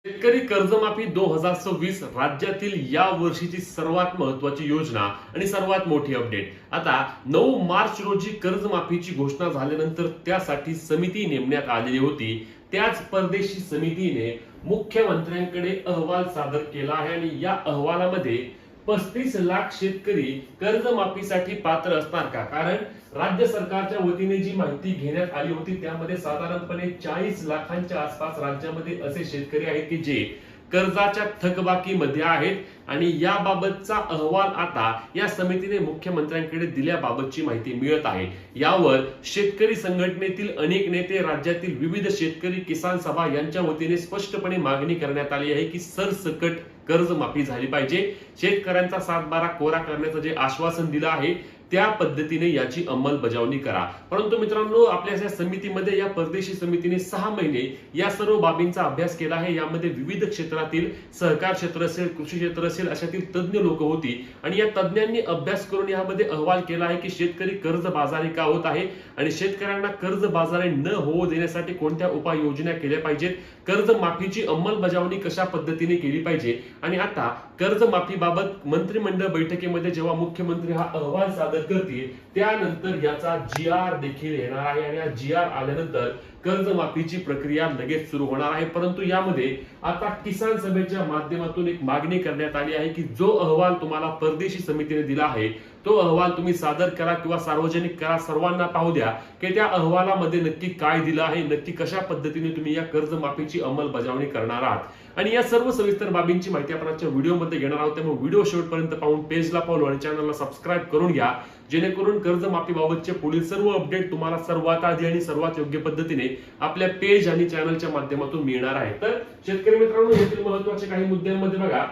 शेतकरी कर्जमाफी 2026 राज्यातील या वर्षीची सर्वात महत्त्वाची योजना आणि सर्वात मोठी अपडेट. आता 9 मार्च रोजी कर्जमाफीची घोषणा झाल्यानंतर त्यासाठी समिती नेमण्यात आलेली होती. त्याच परदेशी समितीने मुख्यमंत्र्यांकडे अहवाल सादर केला आहे आणि या अहवालामध्ये 35 लाख शेतकरी कर्जमाफीसाठी पात्र असणार का? कारण राज्य सरकारच्या वतीने जी माहिती घेण्यात आली होती त्यामध्ये साधारणपणे 40 लाखांच्या आसपास राज्यामध्ये असे शेतकरी आहेत की जे कर्जाच्या थकबाकीमध्ये आहेत आणि याबाबतचा अहवाल आता या समितीने मुख्यमंत्र्यांकडे दिल्याबाबतची माहिती मिळत आहे. यावर शेतकरी संघटनेतील अनेक नेते, राज्यातील विविध शेतकरी किसान सभा यांच्या वतीने स्पष्टपणे मागणी करण्यात आली आहे की सरसकट कर्जमाफी झाली पाहिजे. शेतकऱ्यांचा 7/12 कोरा करण्याचं जे आश्वासन दिलं आहे त्या पद्धतीने याची अंमलबजावणी करा. परंतु मित्रांनो, आपल्या या समितीमध्ये, या परदेशी समितीने 6 महिने या सर्व बाबींचा अभ्यास केला आहे. यामध्ये विविध क्षेत्रातील, सहकार क्षेत्र असेल, कृषी क्षेत्र असेल, अशातील तज्ञ लोक होती आणि या तज्ञांनी अभ्यास करून यामध्ये अहवाल केला आहे की शेतकरी कर्जबाजारी का होत आहे आणि शेतकऱ्यांना कर्जबाजारी न होऊ देण्यासाठी कोणत्या उपाययोजना केल्या पाहिजेत, कर्जमाफीची अंमलबजावणी कशा पद्धतीने केली पाहिजे. आणि आता कर्जमाफीबाबत मंत्रिमंडळ बैठकीमध्ये जेव्हा मुख्यमंत्री हा अहवाल सादर करतील त्यानंतर याचा GR देखील येणार आहे आणि हा GR आल्यानंतर कर्जमाफीची प्रक्रिया लगेच सुरू होणार आहे. परंतु यामध्ये आता किसान सभेच्या माध्यमातून एक मागणी करण्यात आली आहे की जो अहवाल तुम्हाला परदेशी समितीने दिला आहे तो अहवाल तुम्ही सादर करा किंवा सार्वजनिक करा, सर्वांना पाहू द्या की त्या अहवालामध्ये नक्की काय दिलं आहे, नक्की कशा पद्धतीने तुम्ही या कर्जमाफीची अंमलबजावणी करणार आहात. आणि या सर्व सविस्तर बाबींची माहिती आपण आजच्या व्हिडिओमध्ये घेणार आहोत. त्यामुळे व्हिडिओ शेवटपर्यंत पाहून पेजला फॉलो आणि चॅनलला सबस्क्राईब करून घ्या, जेणेकरून कर्जमाफीबाबतचे पुढील सर्व अपडेट तुम्हाला सर्वात आधी आणि सर्वात योग्य पद्धतीने आपल्या पेज आणि चॅनलच्या माध्यमातून मिळणार आहे. तर शेतकरी मित्रांनो, यातील महत्त्वाचे काही मुद्द्यांमध्ये बघा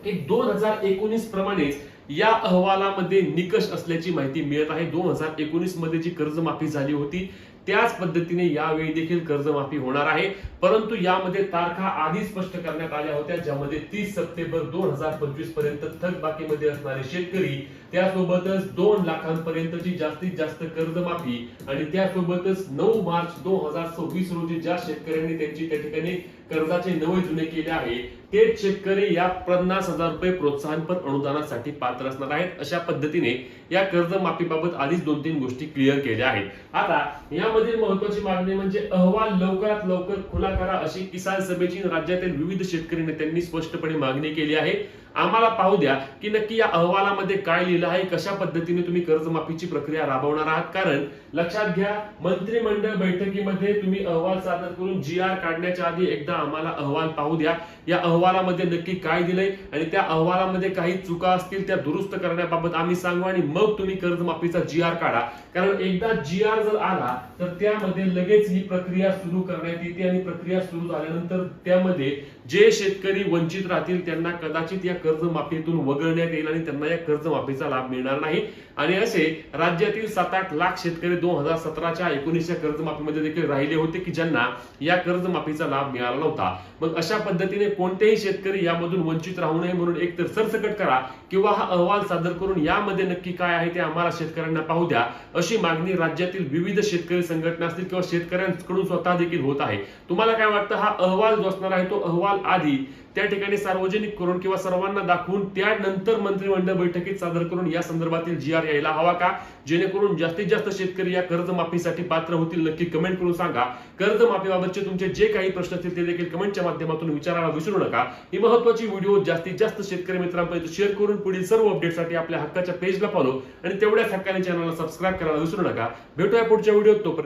की 2019 प्रमाणेच या अहवालामध्ये निकष असल्याची माहिती मिळत आहे. 2019 मध्ये जी कर्जमाफी झाली होती त्याच पद्धतीने यावेळी देखील कर्जमाफी होणार आहे. परंतु यामध्ये तारखा आधी स्पष्ट करण्यात आल्या होत्या, ज्यामध्ये 30 सप्टेंबर 2025 पर्यंत थकबाकीमध्ये असणारे शेतकरी, त्यासोबतच 2 लाखांपर्यंतची जास्तीत जास्त कर्जमाफी आणि त्यासोबतच 9 मार्च 2026 रोजी ज्या शेतकऱ्यांनी त्यांची त्या ठिकाणी कर्जाचे नवे जुने केले आहे ते शेतकरी या 50,000 रुपये प्रोत्साहनपर अनुदानासाठी पात्र असणार आहेत. अशा पद्धतीने या कर्जमाफीबाबत आधीच 2-3 गोष्टी क्लिअर केल्या आहेत. आता यामधील महत्त्वाची मागणी म्हणजे अहवाल लवकरात लवकर खुला करा, अशी किसान सभेची राज्यातील विविध शेतकरी नेत्यांनी स्पष्टपणे मागणी केली आहे. आम्हाला पाहू द्या की नक्की या अहवालामध्ये काय लिहिलं आहे, कशा पद्धतीने तुम्ही कर्जमाफीची प्रक्रिया राबवणार आहात. कारण लक्षात घ्या, मंत्रिमंडळ बैठकीमध्ये तुम्ही अहवाल सादर करून GR काढण्याच्या आधी एकदा आम्हाला अहवाल पाहू द्या. या अहवालामध्ये नक्की काय दिलंय आणि त्या अहवालामध्ये काही चुका असतील त्या दुरुस्त करण्याबाबत आम्ही सांगू आणि मग तुम्ही कर्जमाफीचा GR काढा. कारण एकदा GR जर आला तर त्यामध्ये लगेच ही प्रक्रिया सुरू करण्यात येते आणि प्रक्रिया सुरू झाल्यानंतर त्यामध्ये जे शेतकरी वंचित राहतील त्यांना कदाचित या कर्जमाफीतून वगळण्यात येईल आणि त्यांना या कर्जमाफीचा लाभ मिळणार नाही. आणि असे राज्यातील 7-8 लाख शेतकरी 2017च्या 19च्या कर्जमाफीमध्ये देखील राहिले होते की ज्यांना या कर्जमाफीचा लाभ मिळाला नव्हता. मग अशा पद्धतीने कोणतेही शेतकरी यामधून वंचित राहू नये म्हणून एकतर सरसकट करा किंवा हा अहवाल सादर करून यामध्ये नक्की काय आहे ते आम्हाला शेतकऱ्यांना पाहू द्या, अशी मागणी राज्यातील विविध शेतकरी संघटना असतील किंवा शेतकऱ्यांकडून स्वतः देखील होत आहे. तुम्हाला काय वाटतं, हा अहवाल जो असणार आहे तो अहवाल आधी त्या ठिकाणी सार्वजनिक करून किंवा सर्वांना दाखवून त्यानंतर मंत्रिमंडळ बैठकीत सादर करून या संदर्भातील GR यायला हवा का, जेणेकरून जास्तीत जास्त शेतकरी या कर्जमाफीसाठी पात्र होतील? नक्की कमेंट करून सांगा. कर्जमाफीबाबतचे तुमचे जे काही प्रश्न असतील ते देखील कमेंटच्या माध्यमातून विचारायला विसरू नका. ही महत्त्वाची व्हिडिओ जास्तीत जास्त शेतकरी मित्रांपर्यंत शेअर करून पुढील सर्व अपडेटसाठी आपल्या हक्काच्या पेजला फॉलो आणि तेवढ्याच हक्काने चॅनलला सबस्क्राईब करायला विसरू नका. भेटूया पुढच्या व्हिडिओत. तोपर्यंत